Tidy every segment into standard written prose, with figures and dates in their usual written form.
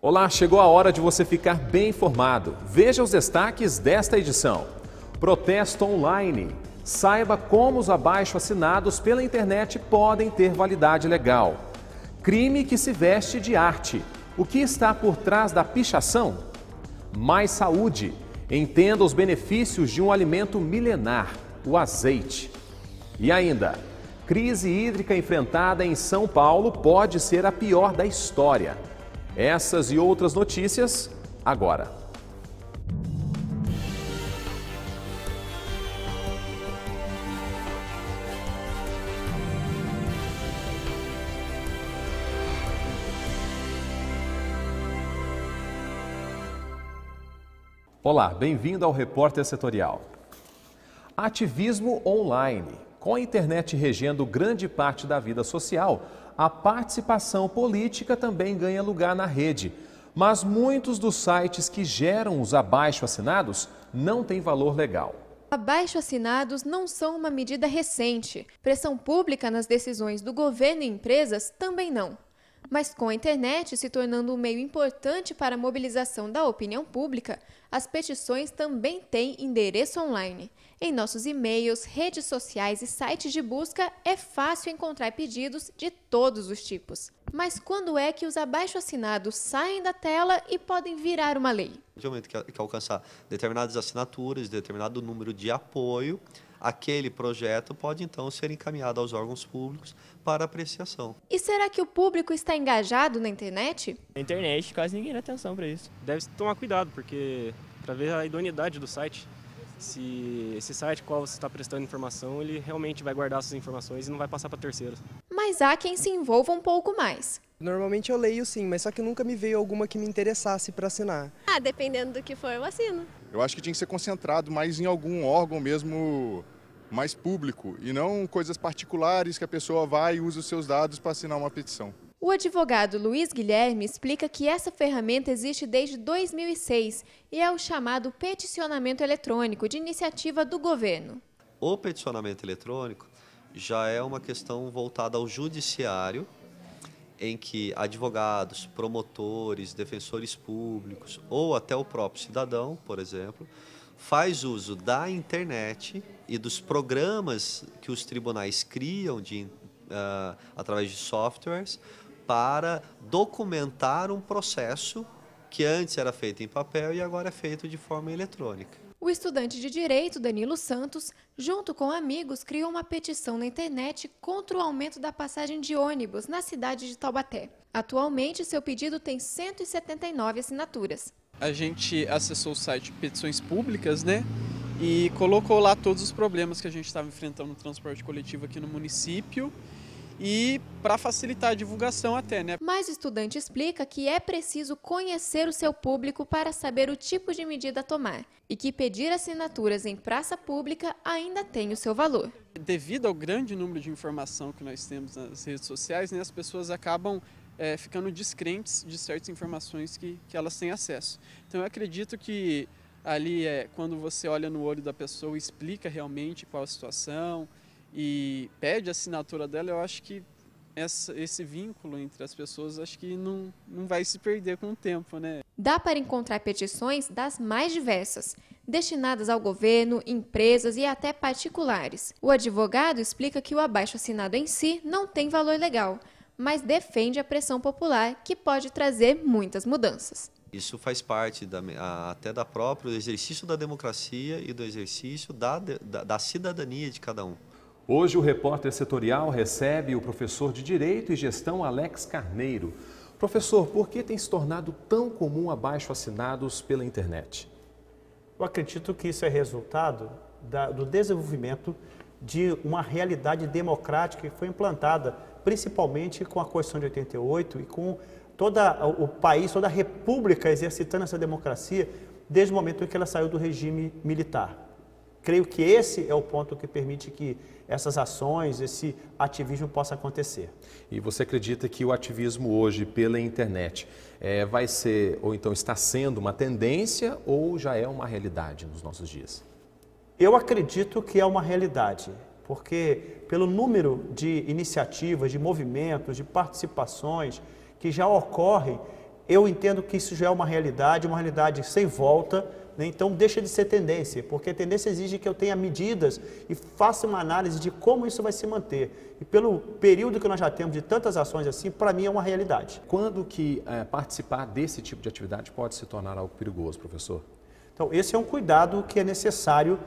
Olá, chegou a hora de você ficar bem informado. Veja os destaques desta edição. Protesto online. Saiba como os abaixo-assinados pela internet podem ter validade legal. Crime que se veste de arte. O que está por trás da pichação? Mais saúde. Entenda os benefícios de um alimento milenar, o azeite. E ainda, crise hídrica enfrentada em São Paulo pode ser a pior da história. Essas e outras notícias, agora. Olá, bem-vindo ao Repórter Setorial. Ativismo online. Com a internet regendo grande parte da vida social, a participação política também ganha lugar na rede. Mas muitos dos sites que geram os abaixo-assinados não têm valor legal. Abaixo-assinados não são uma medida recente. Pressão pública nas decisões do governo e empresas também não. Mas com a internet se tornando um meio importante para a mobilização da opinião pública, as petições também têm endereço online. Em nossos e-mails, redes sociais e sites de busca é fácil encontrar pedidos de todos os tipos. Mas quando é que os abaixo-assinados saem da tela e podem virar uma lei? No momento que alcançar determinadas assinaturas, determinado número de apoio, aquele projeto pode então ser encaminhado aos órgãos públicos para apreciação. E será que o público está engajado na internet? Na internet quase ninguém dá atenção para isso. Deve tomar cuidado, porque para ver a idoneidade do site, se esse site qual você está prestando informação, ele realmente vai guardar essas informações e não vai passar para terceiros. Mas há quem se envolva um pouco mais. Normalmente eu leio sim, mas só que nunca me veio alguma que me interessasse para assinar. Dependendo do que for, eu assino. Eu acho que tinha que ser concentrado mais em algum órgão mesmo mais público e não coisas particulares que a pessoa vai e usa os seus dados para assinar uma petição. O advogado Luiz Guilherme explica que essa ferramenta existe desde 2006 e é o chamado peticionamento eletrônico de iniciativa do governo. O peticionamento eletrônico já é uma questão voltada ao judiciário, em que advogados, promotores, defensores públicos ou até o próprio cidadão, por exemplo, faz uso da internet e dos programas que os tribunais criam através de softwares para documentar um processo que antes era feito em papel e agora é feito de forma eletrônica. O estudante de Direito, Danilo Santos, junto com amigos, criou uma petição na internet contra o aumento da passagem de ônibus na cidade de Taubaté. Atualmente, seu pedido tem 179 assinaturas. A gente acessou o site Petições Públicas, e colocou lá todos os problemas que a gente estava enfrentando no transporte coletivo aqui no município e para facilitar a divulgação até, Mas o estudante explica que é preciso conhecer o seu público para saber o tipo de medida a tomar e que pedir assinaturas em praça pública ainda tem o seu valor. Devido ao grande número de informação que nós temos nas redes sociais, as pessoas acabam ficando descrentes de certas informações que elas têm acesso. Então eu acredito que ali quando você olha no olho da pessoa, explica realmente qual a situação e pede a assinatura dela, eu acho que esse vínculo entre as pessoas acho que não vai se perder com o tempo, Dá para encontrar petições das mais diversas, destinadas ao governo, empresas e até particulares. O advogado explica que o abaixo-assinado em si não tem valor legal, mas defende a pressão popular, que pode trazer muitas mudanças. Isso faz parte até da próprio exercício da democracia e do exercício da cidadania de cada um. Hoje o Repórter Setorial recebe o professor de Direito e Gestão Alex Carneiro. Professor, por que tem se tornado tão comum abaixo-assinados pela internet? Eu acredito que isso é resultado do desenvolvimento de uma realidade democrática que foi implantada principalmente com a Constituição de 88 e com todo o país, toda a república exercitando essa democracia desde o momento em que ela saiu do regime militar. Creio que esse é o ponto que permite que essas ações, esse ativismo possa acontecer. E você acredita que o ativismo hoje pela internet vai ser, ou então está sendo uma tendência ou já é uma realidade nos nossos dias? Eu acredito que é uma realidade, porque pelo número de iniciativas, de movimentos, de participações que já ocorrem, eu entendo que isso já é uma realidade sem volta, né? Então deixa de ser tendência, porque a tendência exige que eu tenha medidas e faça uma análise de como isso vai se manter. E pelo período que nós já temos de tantas ações assim, para mim é uma realidade. Quando que participar desse tipo de atividade pode se tornar algo perigoso, professor? Então esse é um cuidado que é necessário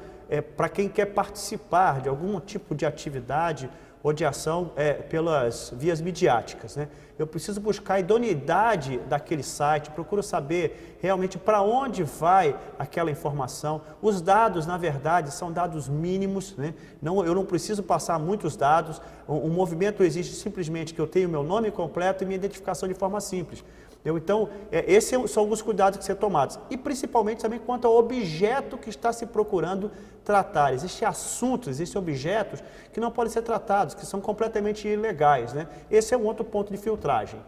para quem quer participar de algum tipo de atividade ou de ação pelas vias midiáticas, né? Eu preciso buscar a idoneidade daquele site, procuro saber realmente para onde vai aquela informação. Os dados, na verdade, são dados mínimos, né? Eu não preciso passar muitos dados. O movimento exige simplesmente que eu tenha o meu nome completo e minha identificação de forma simples. Então, esses são alguns cuidados que são tomados. E principalmente também quanto ao objeto que está se procurando tratar. Existem assuntos, existem objetos que não podem ser tratados, que são completamente ilegais, né? Esse é um outro ponto de filtragem.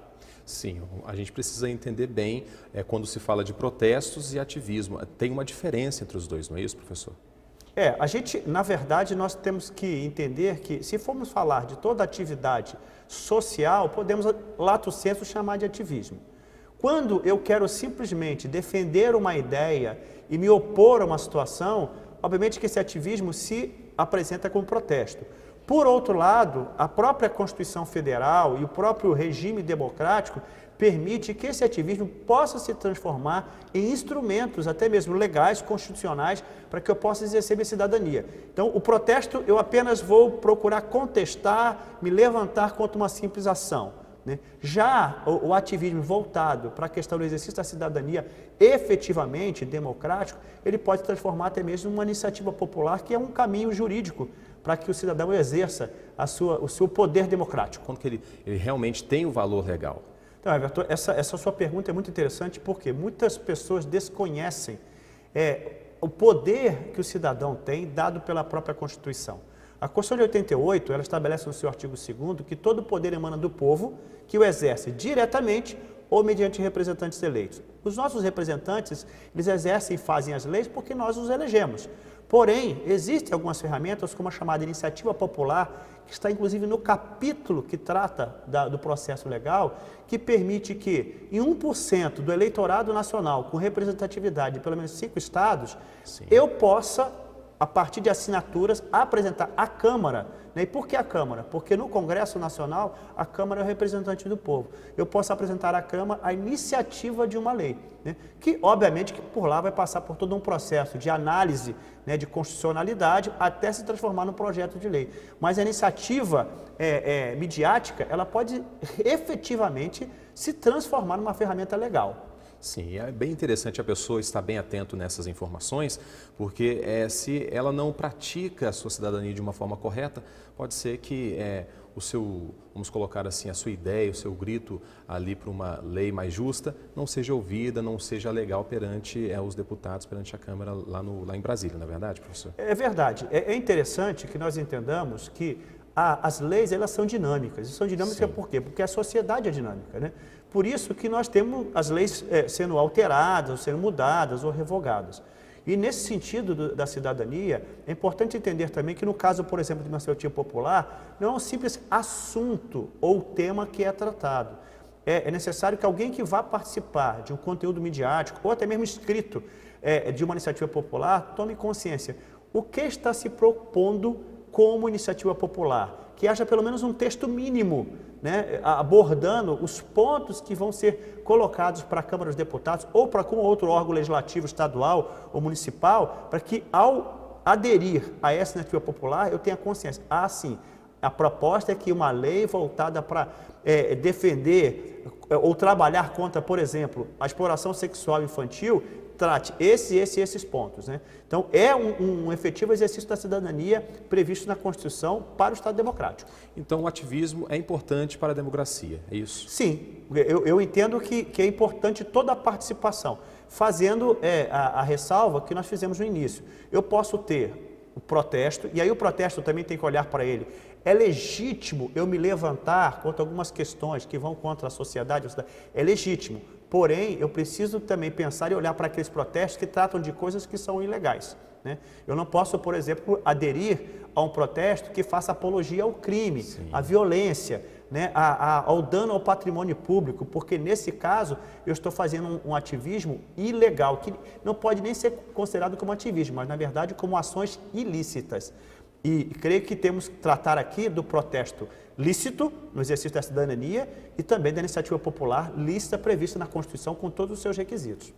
Sim, a gente precisa entender bem quando se fala de protestos e ativismo. Tem uma diferença entre os dois, não é isso, professor? A gente, na verdade, nós temos que entender que se formos falar de toda atividade social, podemos, lato sensu, chamar de ativismo. Quando eu quero simplesmente defender uma ideia e me opor a uma situação, obviamente que esse ativismo se apresenta como protesto. Por outro lado, a própria Constituição Federal e o próprio regime democrático permite que esse ativismo possa se transformar em instrumentos, até mesmo legais, constitucionais, para que eu possa exercer minha cidadania. Então, o protesto, eu apenas vou procurar contestar, me levantar contra uma simples ação. Já o ativismo voltado para a questão do exercício da cidadania efetivamente democrático, ele pode transformar até mesmo numa iniciativa popular, que é um caminho jurídico para que o cidadão exerça o seu poder democrático. Quando que ele realmente tem o valor legal? Então, Everton, essa sua pergunta é muito interessante porque muitas pessoas desconhecem o poder que o cidadão tem dado pela própria Constituição. A Constituição de 88, ela estabelece no seu artigo 2º que todo o poder emana do povo, que o exerce diretamente ou mediante representantes eleitos. Os nossos representantes, eles exercem e fazem as leis porque nós os elegemos. Porém, existem algumas ferramentas, como a chamada iniciativa popular, que está inclusive no capítulo que trata do processo legal, que permite que em 1% do eleitorado nacional, com representatividade de pelo menos 5 estados, sim, eu possa, a partir de assinaturas, apresentar à Câmara. E por que a Câmara? Porque no Congresso Nacional, a Câmara é o representante do povo. Eu posso apresentar à Câmara a iniciativa de uma lei, que obviamente que por lá vai passar por todo um processo de análise, de constitucionalidade, até se transformar num projeto de lei. Mas a iniciativa midiática, ela pode efetivamente se transformar numa ferramenta legal. Sim, é bem interessante a pessoa estar bem atento nessas informações, porque se ela não pratica a sua cidadania de uma forma correta, pode ser que vamos colocar assim, a sua ideia, o seu grito ali para uma lei mais justa, não seja ouvida, não seja legal perante os deputados, perante a Câmara lá em Brasília, não é verdade, professor? É verdade. É interessante que nós entendamos que as leis, elas são dinâmicas. E são dinâmicas por quê? Porque a sociedade é dinâmica, Por isso que nós temos as leis sendo alteradas, ou sendo mudadas ou revogadas. E nesse sentido da cidadania, é importante entender também que no caso, por exemplo, de uma iniciativa popular, não é um simples assunto ou tema que é tratado. É necessário que alguém que vá participar de um conteúdo midiático ou até mesmo escrito de uma iniciativa popular, tome consciência. O que está se propondo como iniciativa popular? Que haja pelo menos um texto mínimo, abordando os pontos que vão ser colocados para a Câmara dos Deputados ou para algum outro órgão legislativo estadual ou municipal, para que ao aderir a essa iniciativa popular eu tenha consciência. Sim, a proposta é que uma lei voltada para defender ou trabalhar contra, por exemplo, a exploração sexual infantil, trate esses pontos. Então, é um efetivo exercício da cidadania previsto na Constituição para o Estado democrático. Então, o ativismo é importante para a democracia, é isso? Sim, eu entendo que é importante toda a participação, fazendo a ressalva que nós fizemos no início. Eu posso ter o protesto, e aí o protesto também tem que olhar para ele. É legítimo eu me levantar contra algumas questões que vão contra a sociedade? É legítimo. Porém, eu preciso também pensar e olhar para aqueles protestos que tratam de coisas que são ilegais. Eu não posso, por exemplo, aderir a um protesto que faça apologia ao crime, à violência, né, ao dano ao patrimônio público, porque nesse caso eu estou fazendo um ativismo ilegal, que não pode nem ser considerado como ativismo, mas na verdade como ações ilícitas. E creio que temos que tratar aqui do protesto lícito, no exercício da cidadania, e também da iniciativa popular lícita prevista na Constituição com todos os seus requisitos.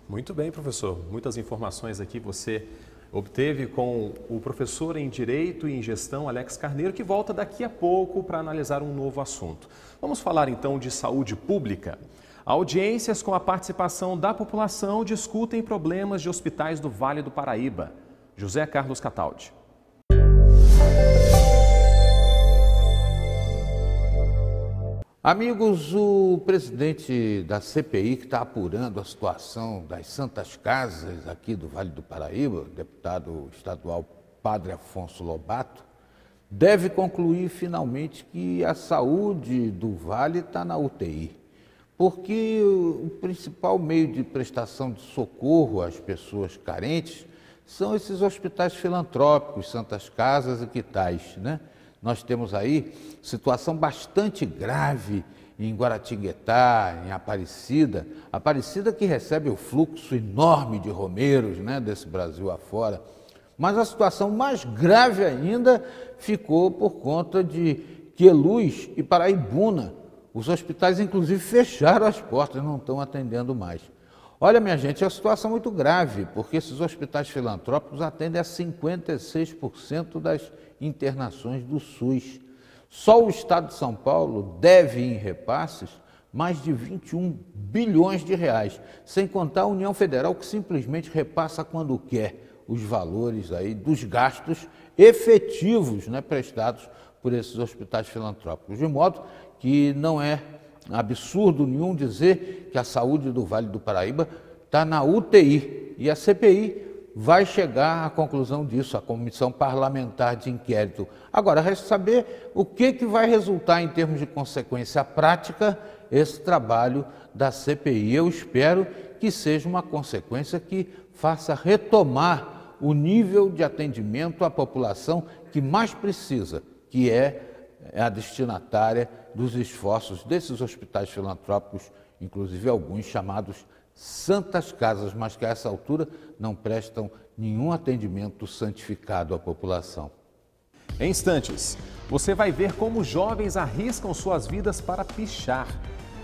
Muito bem, professor. Muitas informações aqui você obteve com o professor em Direito e em Gestão, Alex Carneiro, que volta daqui a pouco para analisar um novo assunto. Vamos falar então de saúde pública. Audiências com a participação da população discutem problemas de hospitais do Vale do Paraíba. José Carlos Cataldi. Amigos, o presidente da CPI, que está apurando a situação das Santas Casas aqui do Vale do Paraíba, o deputado estadual Padre Afonso Lobato, deve concluir finalmente que a saúde do Vale está na UTI, porque o principal meio de prestação de socorro às pessoas carentes são esses hospitais filantrópicos, Santas Casas e que tais, né? Nós temos aí situação bastante grave em Guaratinguetá, em Aparecida. Aparecida que recebe o fluxo enorme de romeiros, né, desse Brasil afora. Mas a situação mais grave ainda ficou por conta de Queluz e Paraibuna. Os hospitais, inclusive, fecharam as portas, não estão atendendo mais. Olha, minha gente, é uma situação muito grave, porque esses hospitais filantrópicos atendem a 56% das internações do SUS. Só o Estado de São Paulo deve em repasses mais de 21 bilhões de reais, sem contar a União Federal, que simplesmente repassa quando quer os valores aí dos gastos efetivos, né, prestados por esses hospitais filantrópicos, de modo que não é absurdo nenhum dizer que a saúde do Vale do Paraíba está na UTI, e a CPI vai chegar à conclusão disso, a Comissão Parlamentar de Inquérito. Agora, resta saber o que vai resultar em termos de consequência prática esse trabalho da CPI. Eu espero que seja uma consequência que faça retomar o nível de atendimento à população que mais precisa, que é a destinatária dos esforços desses hospitais filantrópicos, inclusive alguns chamados Santas Casas, mas que a essa altura não prestam nenhum atendimento santificado à população. Em instantes, você vai ver como jovens arriscam suas vidas para pichar.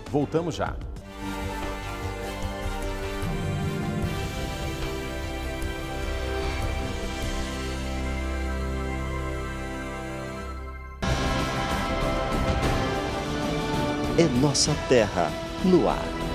Voltamos já. É nossa terra no ar.